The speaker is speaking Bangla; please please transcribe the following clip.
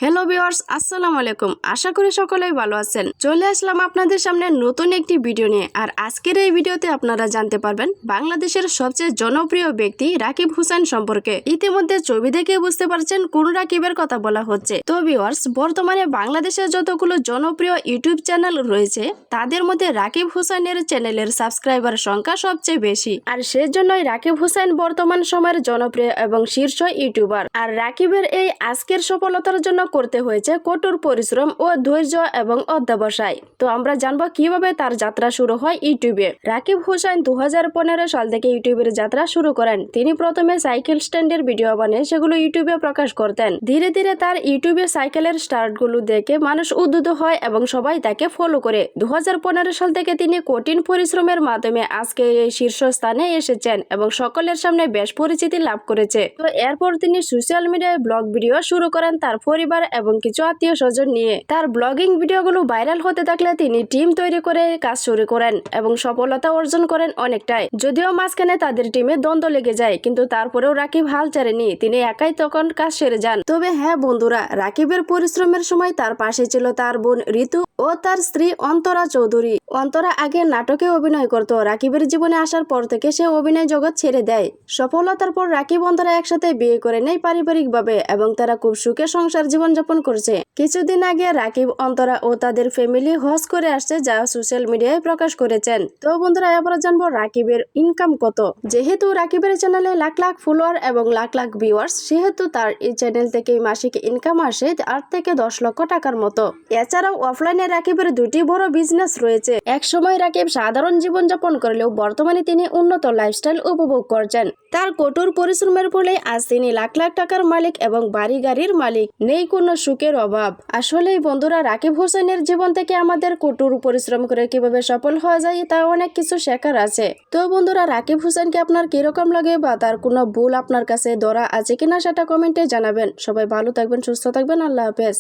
হ্যালো ভিউয়ার্স, আসসালামু আলাইকুম। আশা করি সকলেই ভালো আছেন। চলে আসলাম আপনাদের সামনে নতুন একটি ভিডিও নিয়ে। আর আজকের এই ভিডিওতে আপনারা জানতে পারবেন বাংলাদেশের সবচেয়ে জনপ্রিয় ব্যক্তি রাকিব হুসাইন সম্পর্কে। ইতিমধ্যে ছবি দেখে বুঝতে পারছেন কোন রাকিবের কথা বলা হচ্ছে। তো ভিউয়ার্স, বর্তমানে বাংলাদেশের যতগুলো জনপ্রিয় ইউটিউব চ্যানেল রয়েছে তাদের মধ্যে রাকিব হুসাইনের চ্যানেলের সাবস্ক্রাইবার সংখ্যা সবচেয়ে বেশি। আর সেজন্যই রাকিব হুসাইন বর্তমান সময়ের জনপ্রিয় এবং শীর্ষ ইউটিউবার। আর রাকিবের এই আজকের সফলতার জন্য করতে হয়েছে কঠোর পরিশ্রম ও ধৈর্য এবং অধ্যবসায়। তো আমরা জানবো কিভাবে তার যাত্রা শুরু হয় ইউটিউবে। রাকিব হুসাইন 2015 সাল থেকে ইউটিউবের যাত্রা শুরু করেন। তিনি প্রথমে সাইকেল স্ট্যান্ডের ভিডিও বানিয়ে সেগুলো ইউটিউবে প্রকাশ করতেন। ধীরে ধীরে তার ইউটিউবে সাইকেলের স্টার্টগুলো দেখে মানুষ উদ্বুদ্ধ হয় এবং সবাই তাকে ফলো করে। 2015 সাল থেকে তিনি কঠিন পরিশ্রমের মাধ্যমে আজকে এই শীর্ষস্থানে এসেছেন এবং সকলের সামনে বেশ পরিচিতি লাভ করেছে। তো এরপর তিনি সোশ্যাল মিডিয়ায় ব্লগ ভিডিও শুরু করেন তার পরিবার এবং কিছু আত্মীয় স্বজন নিয়ে। তার ব্লগিং ভিডিওগুলো ভাইরাল হতে থাকলে তিনি টিম তৈরি করে কাজ শুরু করেন এবং সফলতা অর্জন করেন অনেকটাই। যদিও মাঝখানে তাদের টিমে দ্বন্দ্ব লেগে যায়, কিন্তু তারপরেও রাকিব হাল ছাড়েনি। তিনি একাই তখন কাজ সেরে যান। তবে হ্যাঁ বন্ধুরা, রাকিবের পরিশ্রমের সময় তার পাশে ছিল তার বোন ঋতু ও তার স্ত্রী অন্তরা চৌধুরী। অন্তরা আগে নাটকে অভিনয় করত। রাকিবের জীবনে আসার পর থেকে সে অভিনয় জগৎ ছেড়ে দেয়। সফলতার পর রাকিব অন্তরা একসাথে বিয়ে করে নেয় পারিবারিকভাবে এবং তারা খুব সুখে সংসার জীবনযাপন করছে। কিছুদিন আগে রাকিব, অন্তরা ও তাদের ফ্যামিলি হজ করে আসছে, যা সোশ্যাল মিডিয়ায় প্রকাশ করেছেন। তো বন্ধুরা, এবার জানবো রাকিবের ইনকাম কত। যেহেতু রাকিবের চ্যানেলে লাখ লাখ ফলোয়ার এবং লাখ লাখ ভিউয়ার্স, সেহেতু তার এই চ্যানেল থেকে মাসিক ইনকাম আসে 8 থেকে 10 লক্ষ টাকার মতো। এছাড়াও অফলাইনে রাকিবের দুটি বড় বিজনেস রয়েছে। এক সময় রাকিব সাধারণ জীবনযাপন করলেও বর্তমানে তিনি উন্নত লাইফস্টাইল উপভোগ করছেন। তার কঠোর পরিশ্রমের ফলে আজ তিনি লাখ লাখ টাকার মালিক এবং বাড়ি গাড়ির মালিক। নেই কোনো সুখের অভাব। আসলেই বন্ধুরা, রাকিব হোসেনের জীবন থেকে আমাদের কঠোর পরিশ্রম করে কিভাবে সফল হওয়া যায় তা অনেক কিছু শেখার আছে। তো বন্ধুরা, রাকিব হোসেনকে আপনার কিরকম লাগে বা তার কোনো ভুল আপনার কাছে ধরা আছে কিনা সেটা কমেন্টে জানাবেন। সবাই ভালো থাকবেন, সুস্থ থাকবেন। আল্লাহ হাফেজ।